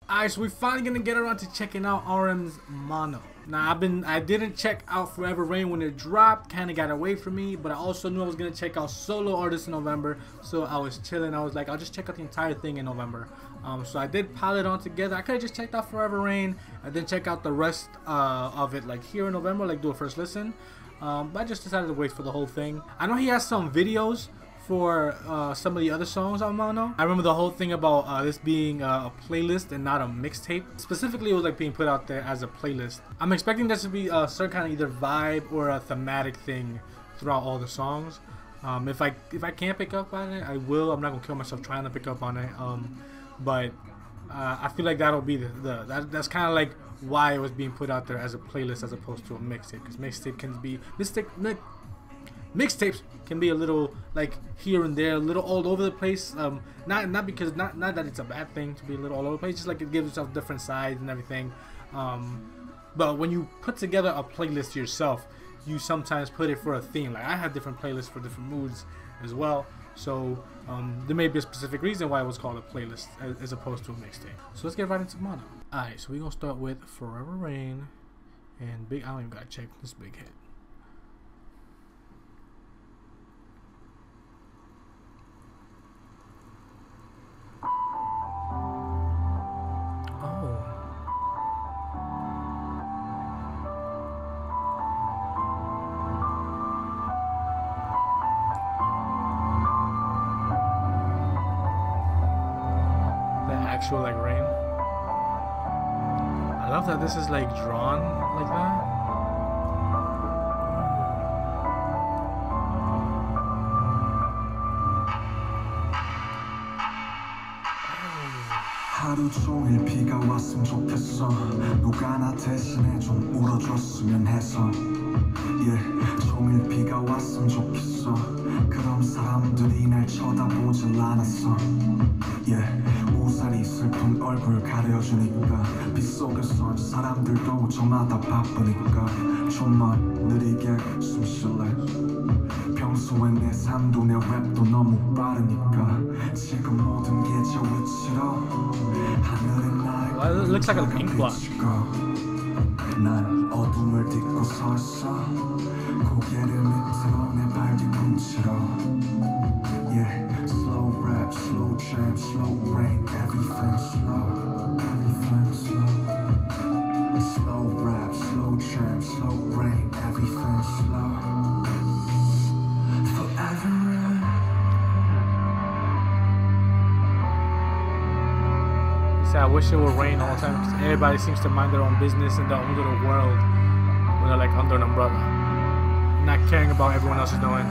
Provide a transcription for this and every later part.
Alright, so we're finally gonna get around to checking out RM's Mando. Now I didn't check out Forever Rain when it dropped, kinda got away from me, but I also knew I was gonna check out solo artists in November, so I was chilling. I was like, I'll just check out the entire thing in November. So I did pile it on together. I could've just checked out Forever Rain and then check out the rest of it like here in November, like do a first listen. But I just decided to wait for the whole thing. I know he has some videos for some of the other songs on Mando. I remember the whole thing about this being a playlist and not a mixtape. Specifically, it was like being put out there as a playlist. I'm expecting this to be a certain kind of either vibe or a thematic thing throughout all the songs. If I can't pick up on it, I will. I'm not gonna kill myself trying to pick up on it. But I feel like that'll be that's kind of like why it was being put out there as a playlist as opposed to a mixtape. Because mixtape can be mixtapes can be a little like here and there, a little all over the place. Not that it's a bad thing to be a little all over the place, just like it gives itself different sides and everything. But when you put together a playlist yourself, you sometimes put it for a theme. Like I had different playlists for different moods as well. So there may be a specific reason why it was called a playlist as opposed to a mixtape. So let's get right into Mando. Alright, so we're gonna start with Forever Rain and I don't even gotta check this big hit. Actual like rain. I love that this is like drawn like that. 하루 종일 비가 왔으면 좋겠어. 누가 나 대신에 좀 울어줬으면 해서. 종일 비가 왔으면 좋겠어. 그럼 사람들이 날 쳐다보질 않았어. 우산이 슬픈 얼굴 가려주니까 빗속에선 사람들도 저마다 바쁘니까 좀만 느리게 숨 쉴래. 평소에 내 삶도 내 랩도 너무 빠르니까 지금 모든 게 저 위치로 하늘에 날 Well, it looks like a pink block. 난 어둠을 딛고 서 있어. 고개를 밑으로 내 발 뒤꿈치로. Slow rap, slow jam, slow rain, everything slow, everything slow. Slow rap, slow jam, slow rain, everything slow. Forever rain. See, I wish it would rain all the time because everybody seems to mind their own business in their own little world when they're like under an umbrella, not caring about everyone else is doing.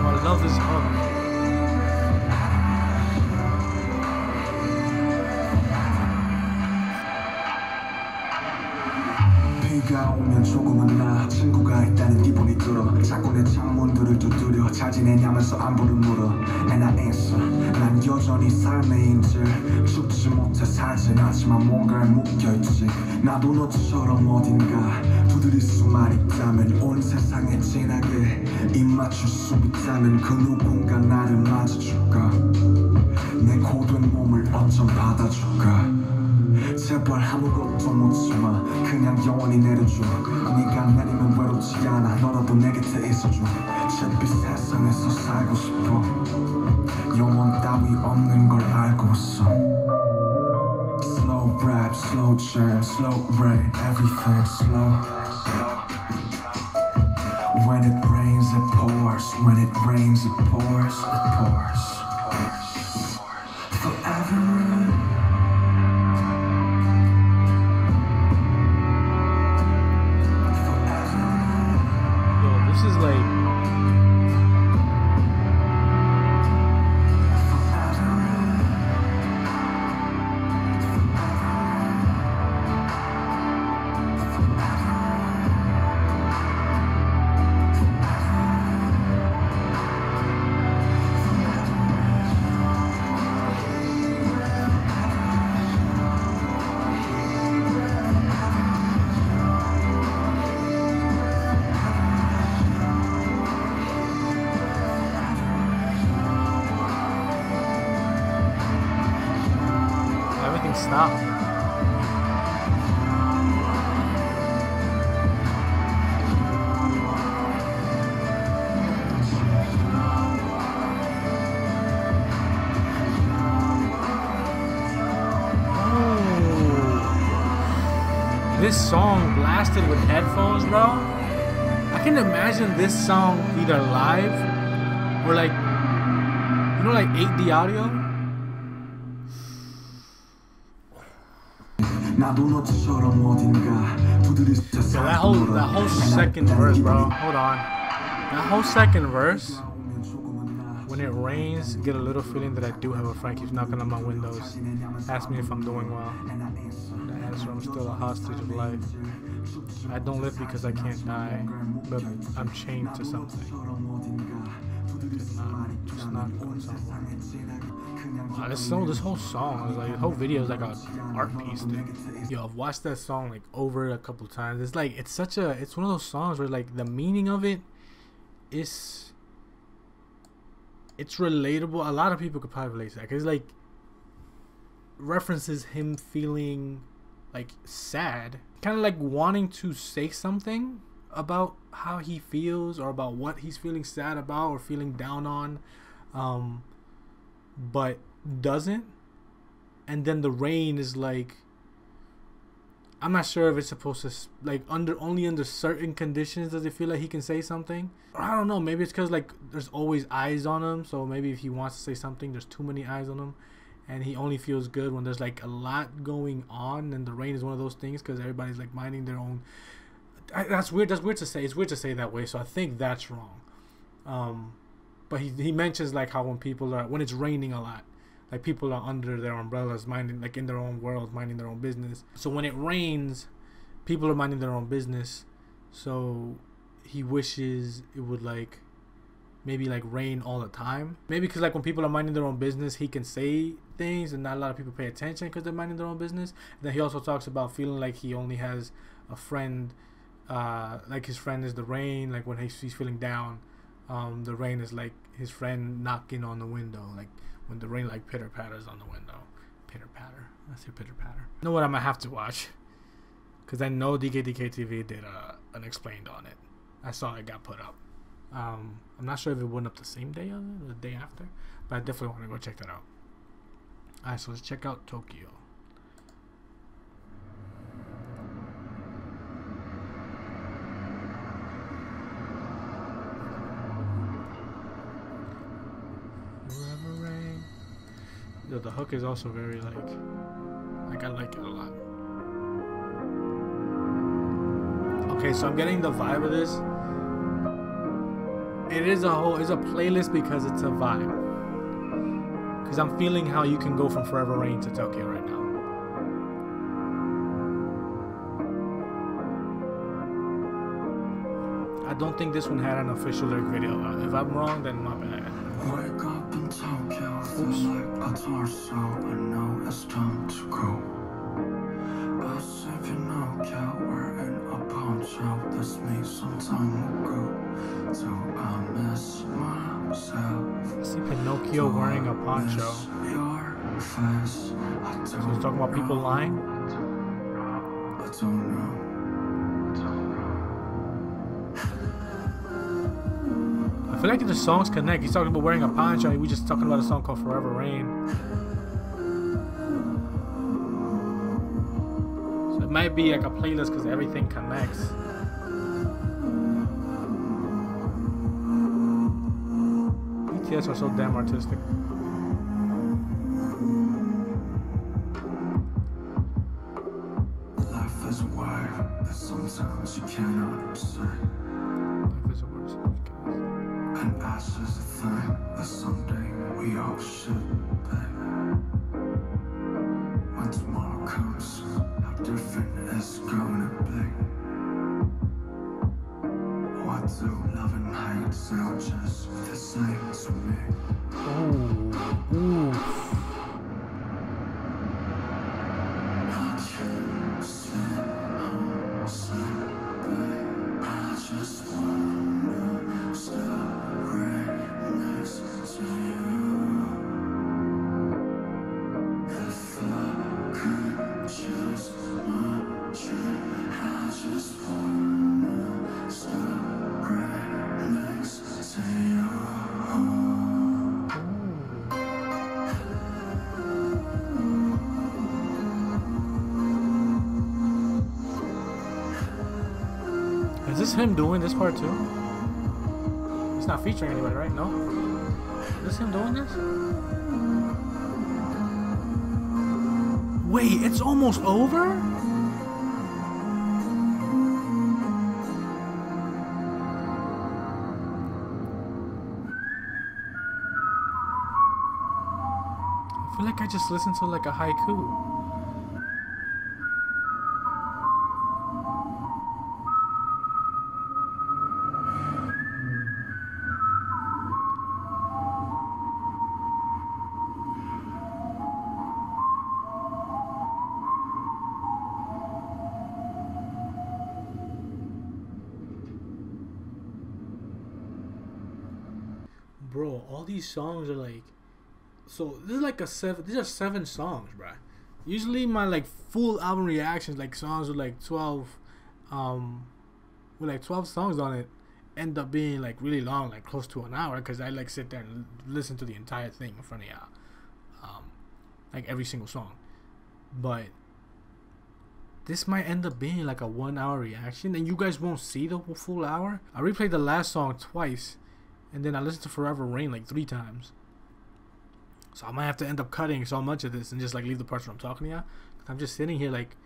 I love this hook. 비가 오면 조금은 나 친구가 있다는 기분이 들어. 자꾸 내 창문들을 두드려 잘 지내냐면서 안부를 물어. And I answer 난 여전히 삶의 인질. 죽지 못해 살진 않지만 뭔가에 묶여있지. 나도 너처럼 어딘가 두드릴 수만 있다면 온 세상에 진하게 입 맞출 수 있다면 그 누군가 나를 맞아줄까. 내 고된 몸을 어쩜 받아줄까. 제발 아무것도 묻지마. 그냥 영원히 내려줘. 네가 내리면 외롭지 않아. 너라도 내 곁에 있어줘. 잿빛 세상에서 살고 싶어. 영원 따위 없는 걸 알고 있어. Slow rap, slow jam, slow rain, everything slow. When it rains it pours. When it rains it pours. It pours. Forever rain. This is like stop. This song blasted with headphones, bro. I can imagine this song either live or like, you know, like 8D audio. Yeah, that whole second verse, bro. Hold on. That whole second verse. When it rains, get a little feeling that I do have a friend. Keeps knocking on my windows. Ask me if I'm doing well. The answer, I'm still a hostage of life. I don't live because I can't die, but I'm chained to something. Just not going somewhere. This whole song is like, the whole video is like an art piece, dude. Yo, I've watched that song like over a couple times. It's like, it's one of those songs where like the meaning of it is, it's relatable. A lot of people could probably relate to that, because like references him feeling like sad, kind of like wanting to say something about how he feels or about what he's feeling sad about or feeling down on, but doesn't. And then the rain is like, I'm not sure if it's supposed to, like, only under certain conditions does it feel like he can say something. Or I don't know, maybe it's because like there's always eyes on him, so maybe if he wants to say something, there's too many eyes on him, and he only feels good when there's like a lot going on. And the rain is one of those things because everybody's like minding their own. That's weird to say. It's weird to say that way, so I think that's wrong. But he mentions like how when it's raining a lot, like people are under their umbrellas, minding, like in their own world, minding their own business. So when it rains, people are minding their own business. So he wishes it would like maybe like rain all the time. Maybe because like when people are minding their own business, he can say things and not a lot of people pay attention because they're minding their own business. And then he also talks about feeling like he only has a friend, like his friend is the rain. Like when he's feeling down, the rain is like his friend knocking on the window, like when the rain like pitter patters on the window. Pitter patter. I say pitter patter. You know what? I might have to watch, because I know DKDK TV did an explained on it. I saw it got put up. I'm not sure if it went up the same day or the day after, but I definitely want to go check that out. Alright, so let's check out Tokyo. Yo, the hook is also very like I like it a lot. Okay, so I'm getting the vibe of this. It's a playlist because it's a vibe. Because I'm feeling how you can go from Forever Rain to Tokyo right now. I don't think this one had an official lyric video. If I'm wrong, then my bad. Wake up in Tokyo, feel like a torso. I know it's time to go. I say Pinocchio, we're in a poncho. That's me some time ago. So I miss myself. I see Pinocchio wearing a poncho. So he's talking about people lying? I don't know. I feel like the songs connect. He's talking about wearing a poncho. We just talking about a song called Forever Rain. So it might be like a playlist because everything connects. BTS are so damn artistic. Life is a wire that sometimes you cannot say. Life is a word. And ash is a thing that someday we all should pay. When tomorrow comes, how different it's gonna be. What do love and hate sound just the same to me? Ooh, ooh. I can't say, babe, I just wanna stop right next to you. this him doing this part too? He's not featuring anybody, right? No? Is this him doing this? Wait, it's almost over? I feel like I just listened to like a haiku. Bro, all these songs are like, so this is like a seven. These are 7 songs, bruh. Usually my like full album reactions, like songs with like 12 songs on it, end up being like really long, like close to an hour, because I like sit there and listen to the entire thing in front of y'all, like every single song. But this might end up being like a 1 hour reaction, and you guys won't see the full hour. I replayed the last song twice. And then I listened to Forever Rain like 3 times. So I might have to end up cutting so much of this and just like leave the parts where I'm talking to you. I'm just sitting here like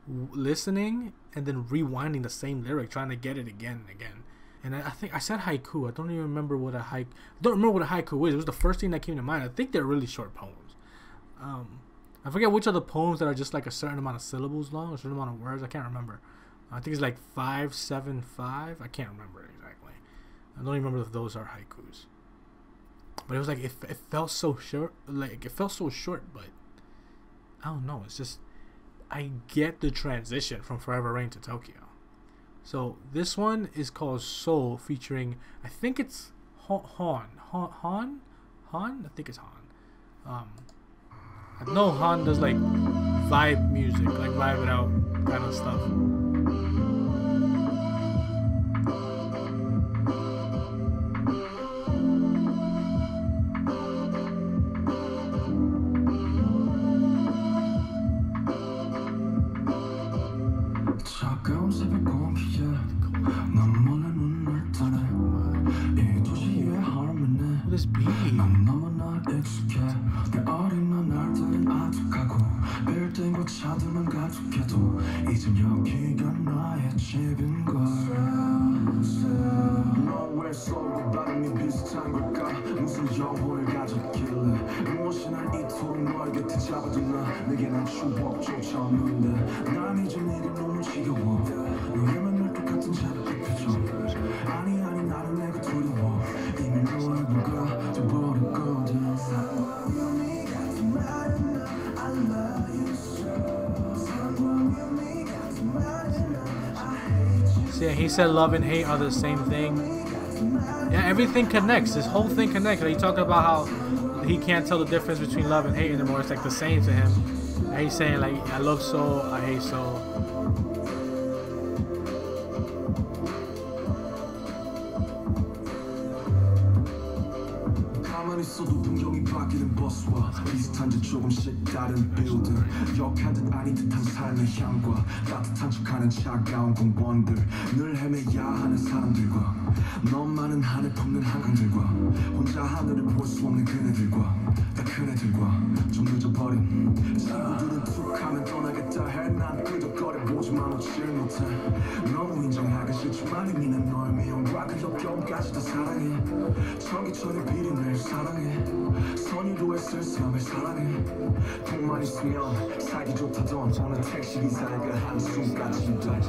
listening and then rewinding the same lyric, trying to get it again and again. And I think I said haiku. I don't even remember what a haiku. Don't remember what a haiku is. It was the first thing that came to mind. I think they're really short poems. I forget which are the poems that are just like a certain amount of syllables long, a certain amount of words. I can't remember. I think it's like 575. I can't remember exactly. I don't even remember if those are haikus. But it was like it felt so short. Like it felt so short, but I don't know. It's just I get the transition from Forever Rain to Tokyo. So this one is called Seoul, featuring I think it's Han. I think it's Han. I know Han does like vibe music, like vibe it out kind of stuff. This beat. Yeah, he said love and hate are the same thing. Yeah, everything connects. This whole thing connects. Like, he talked about how he can't tell the difference between love and hate anymore. It's like the same to him. And he's saying like, I love soul, I hate soul. 있어도 풍경이 바뀌는 버스와 비슷한 듯 조금씩 다른 빌딩 역한 듯 아닌 듯한 삶의 향과 따뜻한 척하는 차가운 공원들 늘 헤매야 하는 사람들과 너만은 하늘 품는 한강들과 혼자 하늘을 볼 수 없는 그네들과 다 큰애들과 좀 늦어버린 친구들은 툭하면 떠나겠다 해 난 끄덕거려보지만 웃질 못해 너무 인정하기 싫지만 의미는 널 미움과 그 역경까지 다 사랑해 전기천의 비린내 사랑해 선의로의 쓸쓸함을 사랑해 돈만 있으면 살기 좋다던 저는 택시기사의 그 한숨까지 다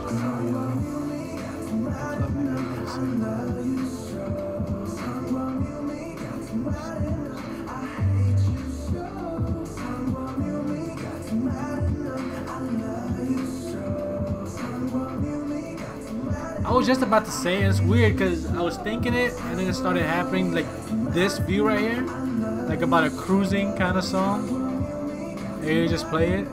I was just about to say it's weird because I was thinking it and then it started happening, like this view right here, like about a cruising kind of song, and you just play it.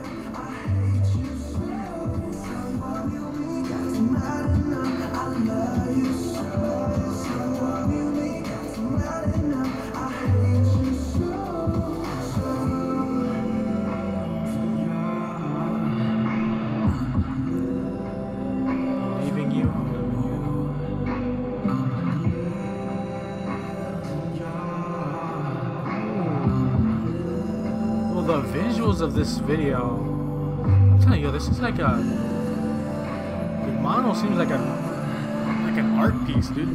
the visuals of this video, I'm telling you, this is like a... Like Mando seems like an art piece, dude.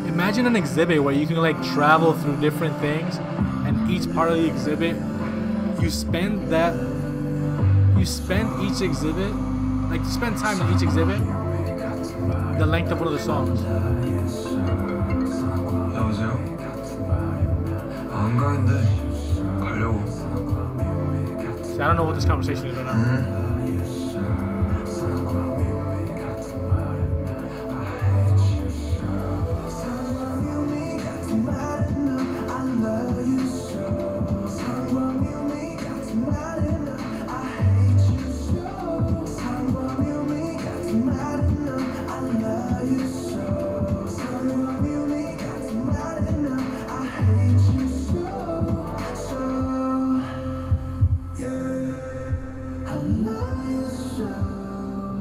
Imagine an exhibit where you can like travel through different things, and each part of the exhibit, you spend each exhibit, like you spend time in each exhibit, the length of one of the songs. See, I don't know what this conversation is right now.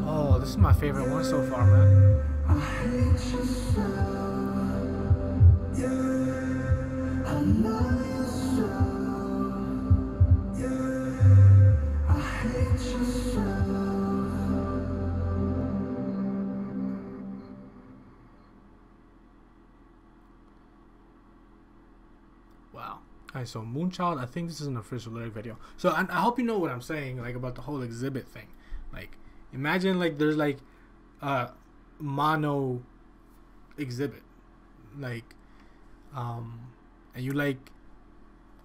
Oh, this is my favorite one so far, man. Wow. Alright, so Moonchild, I think this is an official lyric video. So I hope you know what I'm saying, like about the whole exhibit thing. Like, imagine like there's like a mono exhibit, like, and you like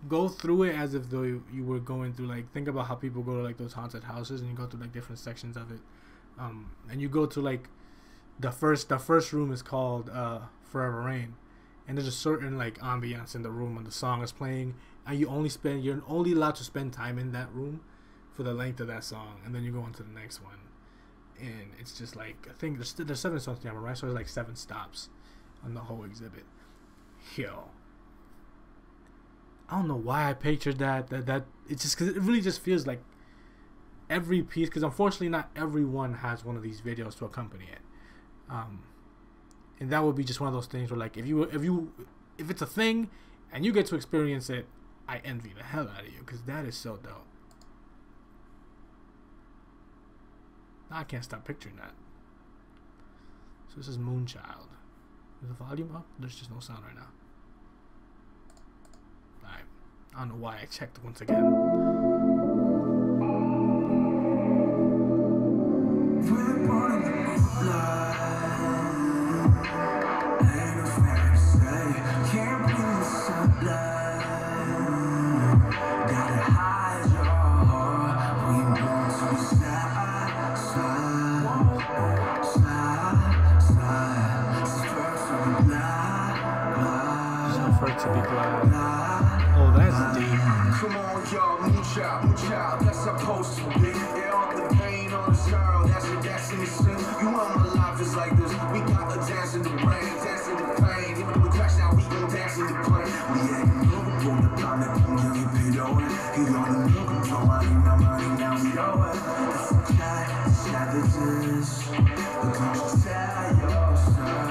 go through it as if though you were going through, like, think about how people go to like those haunted houses and you go through like different sections of it, and you go to like the first room is called Forever Rain, and there's a certain like ambiance in the room when the song is playing, and you're only allowed to spend time in that room for the length of that song, and then you go on to the next one, and it's just like, I think there's 7 songs together, right? So there's like 7 stops on the whole exhibit. Yo, I don't know why I pictured that it's just because it really just feels like every piece, because unfortunately not everyone has one of these videos to accompany it, and that would be just one of those things where, like, if it's a thing and you get to experience it, I envy the hell out of you, because that is so dope. I can't stop picturing that. So this is Moonchild. Is the volume up? There's just no sound right now. Alright. I don't know why I checked once again. To be glad. Oh, that's deep. Come on, y'all, moonchild, that's supposed to be. Yeah, all the pain on this girl, that's your destiny sin. You know my life is like this. We got a dance in the rain, dance in the pain. Even though we crash now, we gon' dance in the plane. We ain't moving for the 밤에 풍경이 필요해. 이거는 누구 좋아하니 나만이 난 위로해. That's okay, savages. But don't you tell yourself.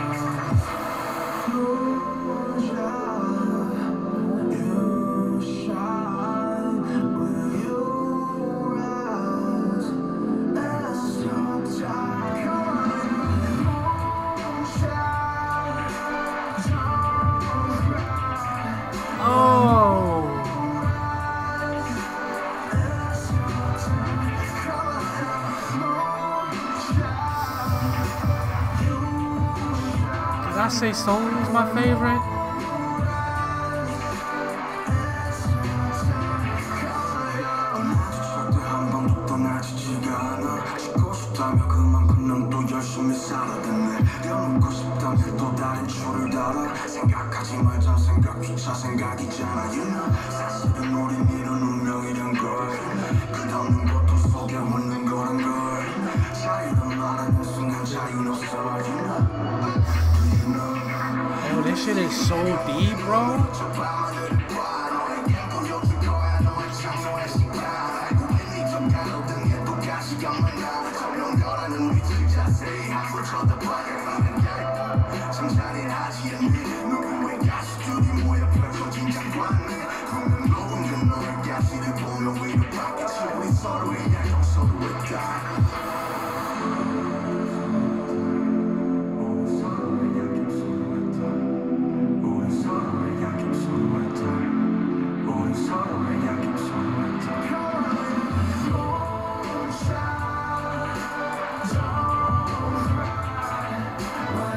I say Soul is my favorite. Oh, this shit is so deep, bro.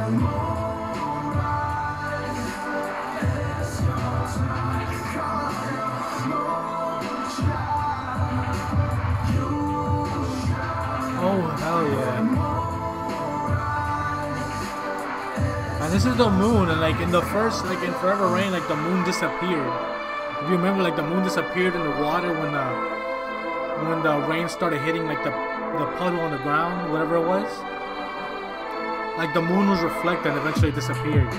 Oh, hell yeah. And this is the moon, and like in the first, like in Forever Rain, like the moon disappeared. If you remember, like the moon disappeared in the water when the rain started hitting like the puddle on the ground, whatever it was. Like the moon was reflected and eventually disappeared.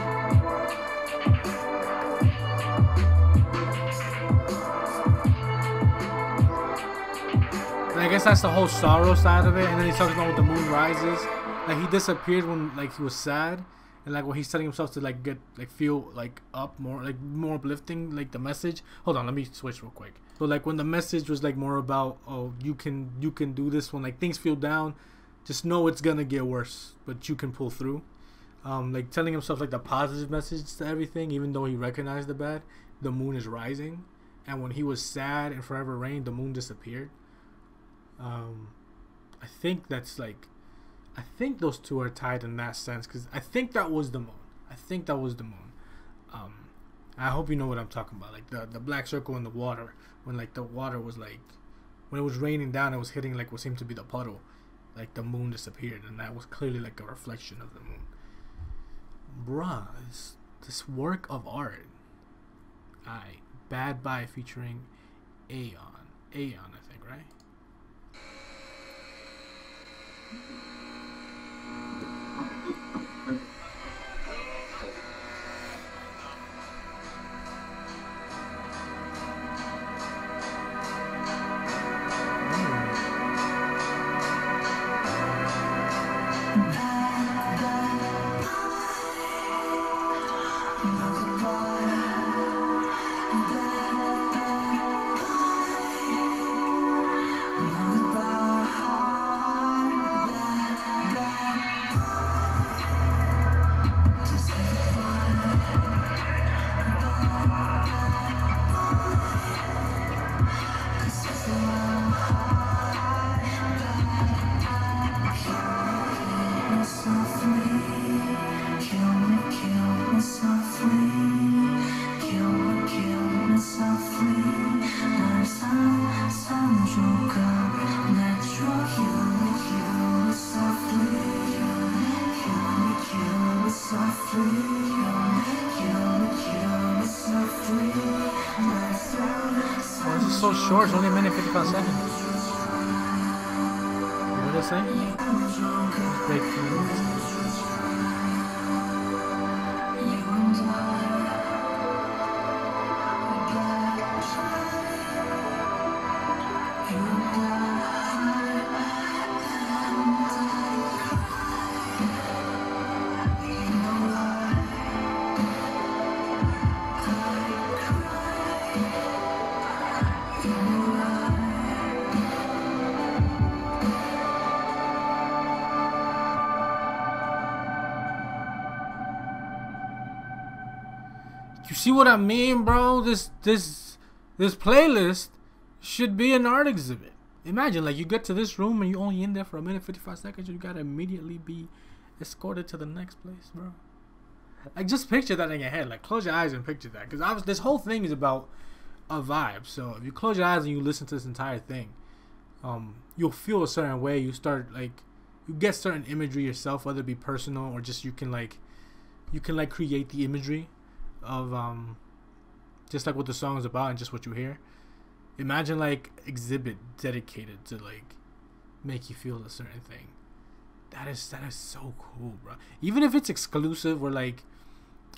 And I guess that's the whole sorrow side of it. And then he talks about when the moon rises. Like he disappeared when like he was sad. And like when he's telling himself to like get like feel like up more, like more uplifting, like the message. Hold on, let me switch real quick. So like when the message was like more about, oh, you can do this when like things feel down, just know it's gonna get worse, but you can pull through. Like telling himself like the positive message to everything, even though he recognized the bad. The moon is rising, and when he was sad and Forever Rain, the moon disappeared. I think that's like, I think those two are tied in that sense, because I think that was the moon. I think that was the moon. I hope you know what I'm talking about, like the black circle in the water, when like the water was like, when it was raining down, it was hitting like what seemed to be the puddle, like the moon disappeared, and that was clearly like a reflection of the moon. Bruh, this work of art. Bad Bye featuring Aeon, I think, right? So short, it's only a minute 55 seconds. What did I say? Break through. You see what I mean, bro? This playlist should be an art exhibit. Imagine, like, you get to this room and you only in there for a minute 55 seconds. You gotta immediately be escorted to the next place, bro. Like, just picture that in your head. Like, close your eyes and picture that, because this whole thing is about a vibe. So if you close your eyes and you listen to this entire thing, you'll feel a certain way. You start like, you get certain imagery yourself, whether it be personal or just you can create the imagery of just like what the song is about and just what you hear. Imagine like exhibit dedicated to like make you feel a certain thing. That is so cool, bro. Even if it's exclusive or like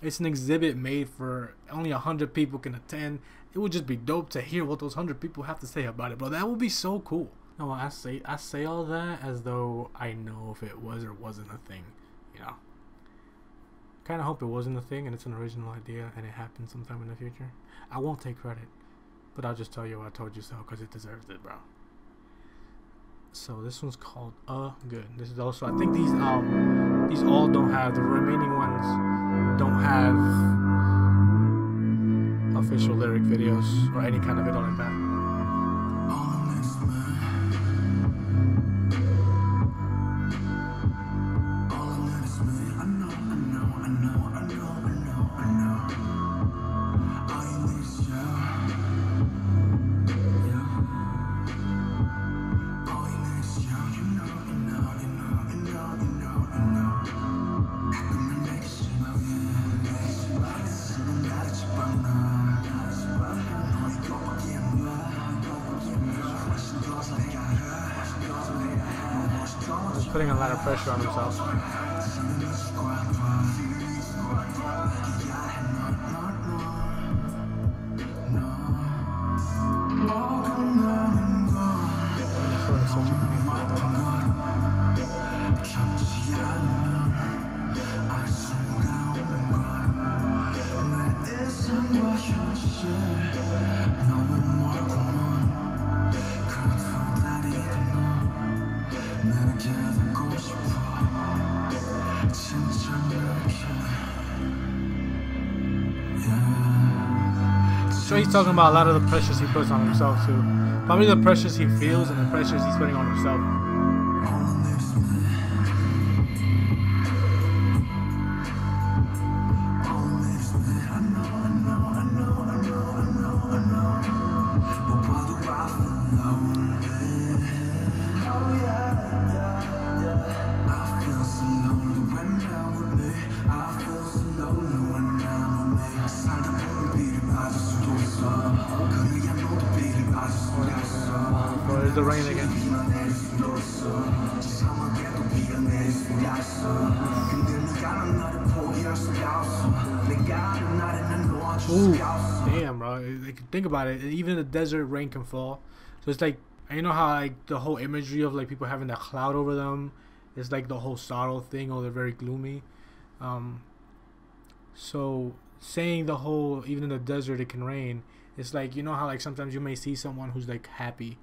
it's an exhibit made for only 100 people can attend, it would just be dope to hear what those 100 people have to say about it, bro. That would be so cool. No, I say all that as though I know if it was or wasn't a thing, you know. Kind of hope it wasn't a thing and it's an original idea and it happened sometime in the future. I won't take credit, but I'll just tell you I told you so because it deserves it, bro. So this one's called Good. This is also, I think these all don't have, the remaining ones don't have official lyric videos or any kind of video like that. putting a lot of pressure on himself. So he's talking about a lot of the pressures he puts on himself too. Probably the pressures he feels and the pressures he's putting on himself. There's the rain again. Ooh, damn, bro. Like, think about it. Even in the desert, rain can fall. So it's like, you know how like the whole imagery of like people having that cloud over them is like the whole sorrow thing, or they're very gloomy. So saying the whole, even in the desert it can rain, it's like, you know how like sometimes you may see someone who's like happy,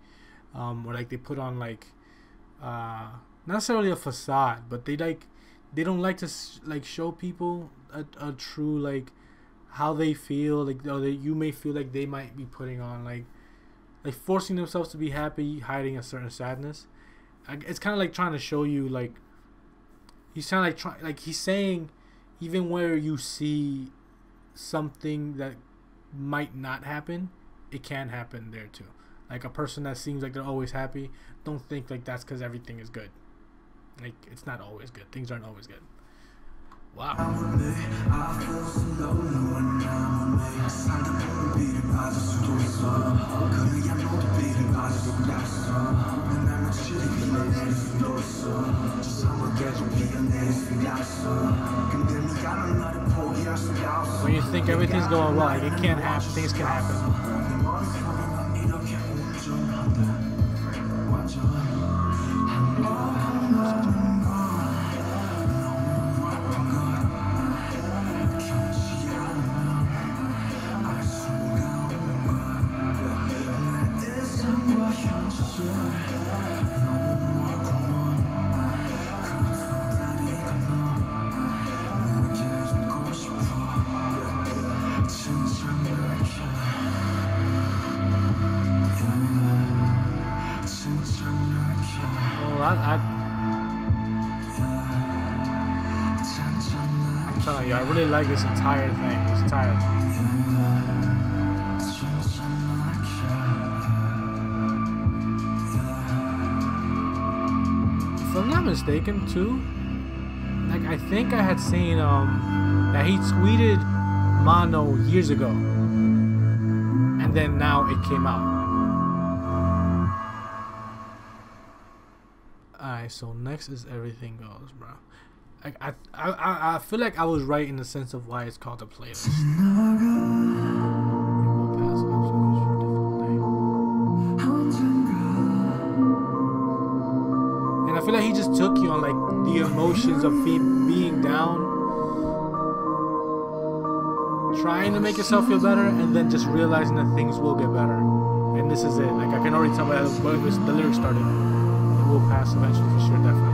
or like they put on like not necessarily a facade, but they don't like to like show people a true like how they feel, like, or you may feel like they might be putting on like forcing themselves to be happy, hiding a certain sadness. It's kind of like trying to show you, like, he's kind of like he's saying, even where you see something that might not happen, it can happen there too. Like a person that seems like they're always happy, don't think like that's because everything is good. Like, it's not always good. Things aren't always good. Wow. When you think everything's going well, like, it can't happen, things can happen. I'm telling you, I really like this entire thing. This entire thing. If I'm not mistaken, too, like, I think I had seen that he tweeted Mando years ago, and then now it came out. Alright, so next is Everything Goes, bro. I feel like I was right in the sense of why it's called a playlist. And I feel like he just took you on like the emotions of being down, trying to make yourself feel better, and then just realizing that things will get better. And this is it. Like, I can already tell by the lyrics started. It will pass eventually, for sure, definitely.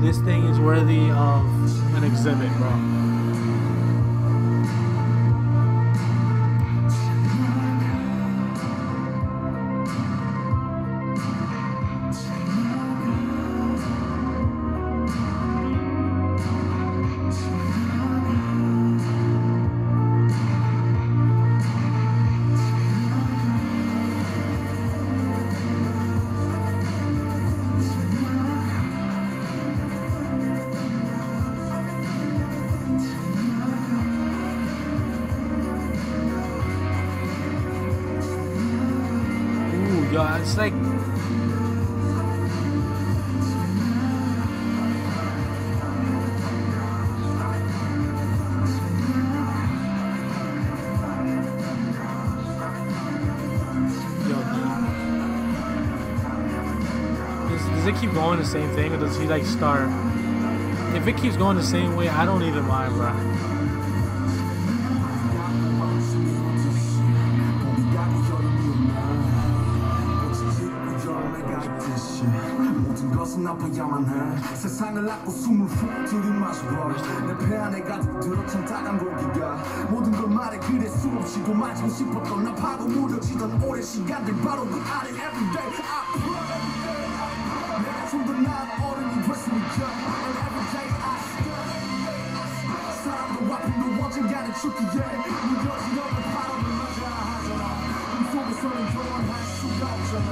This thing is worthy of an exhibit, bro. It's like does it keep going the same thing, or does he like start? If it keeps going the same way, I don't even mind, bro. 세상을 낳고 숨을 훅 들이마시고 내 폐 안에 가득 들어찬 따가운 공기가 모든 걸 말해 그래 수없이 더 마시고 싶었던 나 파고 무뎌지던 오랜 시간들 바로 그 안에 everyday I pray 내가 좀 더 나은 어른이 됐으니까 and everyday I stay 사람도 앞으로 언젠가는 죽기에 무뎌진 너를 바라보는 맞아 하잖아 꿈속에서는 영원할 수가 없잖아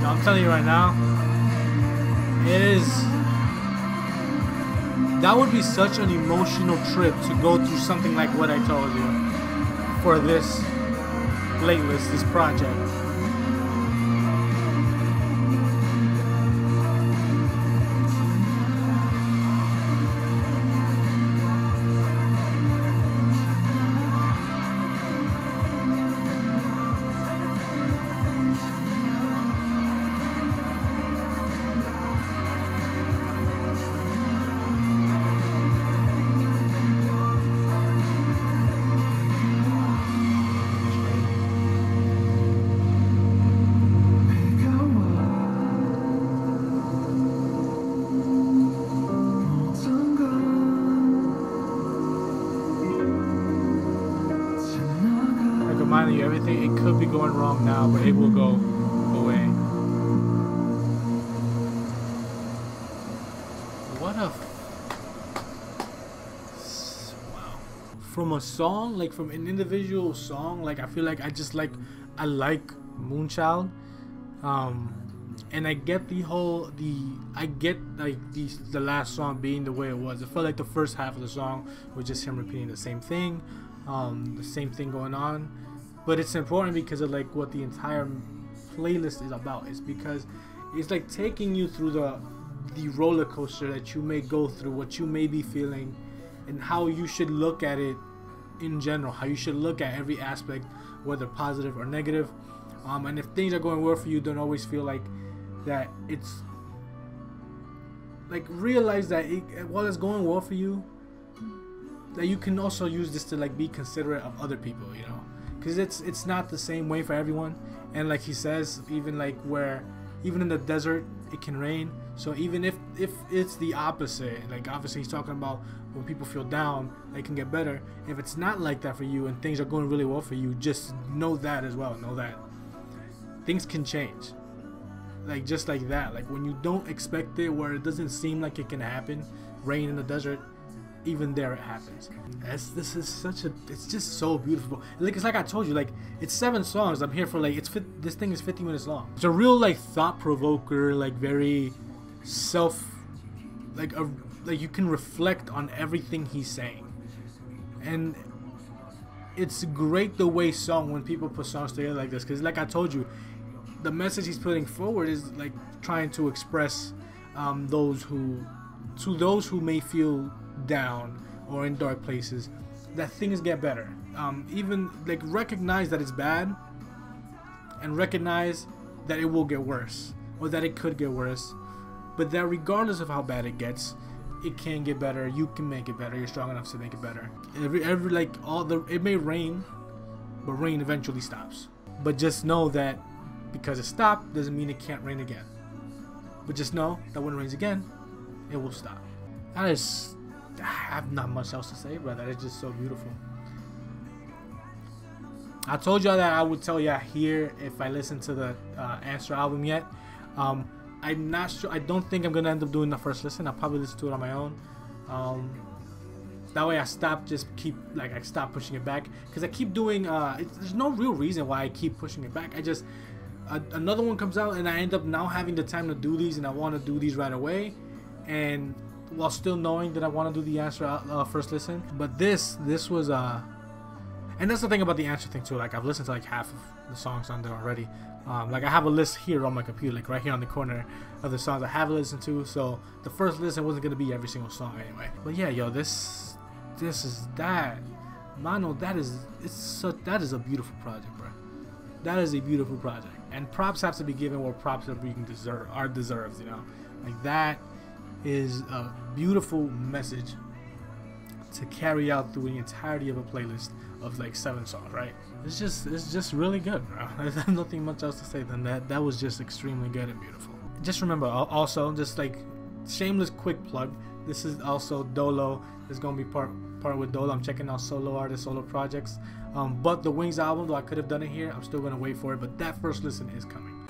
I'm telling you right now, that would be such an emotional trip to go through something like what I told you for this playlist, this project. Reminding you, everything, it could be going wrong now, but it will go away. What a wow. From a song, like from an individual song, like I feel like I like Moonchild, and I get the last song being the way it was. It felt like the first half of the song was just him repeating the same thing going on. But it's important because of like what the entire playlist is about. It's because it's like taking you through the roller coaster that you may go through, what you may be feeling, and how you should look at it in general, how you should look at every aspect, whether positive or negative. And if things are going well for you, don't always feel like that. It's like realize that while it's going well for you, that you can also use this to like be considerate of other people, you know, because it's not the same way for everyone. And like he says, even in the desert it can rain. So even if it's the opposite, like obviously he's talking about when people feel down, they can get better. If it's not like that for you and things are going really well for you, just know that as well. Know that things can change, like just like that. Like when you don't expect it, where it doesn't seem like it can happen, rain in the desert, even there it happens. This is such a, it's just so beautiful. Like it's like I told you, like it's 7 songs. I'm here for like this thing is 50 minutes long. It's a real like thought provoker, like very like you can reflect on everything he's saying. And it's great the way when people put songs together like this, because like I told you, the message he's putting forward is like trying to express those who may feel down or in dark places, that things get better. Even like recognize that it's bad and recognize that it will get worse, or that it could get worse, but that regardless of how bad it gets, it can get better. You can make it better. You're strong enough to make it better. It may rain, but rain eventually stops. But just know that because it stopped doesn't mean it can't rain again. But just know that when it rains again, it will stop. That is, I have not much else to say, but that is just so beautiful. I told y'all that I would tell y'all here if I listen to the Answer album yet. I'm not sure. I don't think I'm gonna end up doing the first listen. I'll probably listen to it on my own. That way I stop pushing it back, because I keep doing there's no real reason why I keep pushing it back. I just another one comes out and I end up now having the time to do these, and I want to do these right away, and while still knowing that I want to do the answer first listen. But this was and that's the thing about the answer thing too. Like I've listened to like half of the songs on there already. Like I have a list here on my computer, like right here on the corner of the songs I haven't listened to. So the first listen wasn't gonna be every single song anyway. But yeah, yo, this is that. Mano, that is a beautiful project, bro. That is a beautiful project, and props have to be given where props are being deserved. You know, like that is a beautiful message to carry out through the entirety of a playlist of like 7 songs, right? It's just really good, bro. There's nothing much else to say than that. That was just extremely good and beautiful. Just remember, also, just like shameless quick plug, this is also Dolo. It's gonna be part with Dolo. I'm checking out solo artists, solo projects. But the Wings album, though I could have done it here, I'm still gonna wait for it. But that first listen is coming.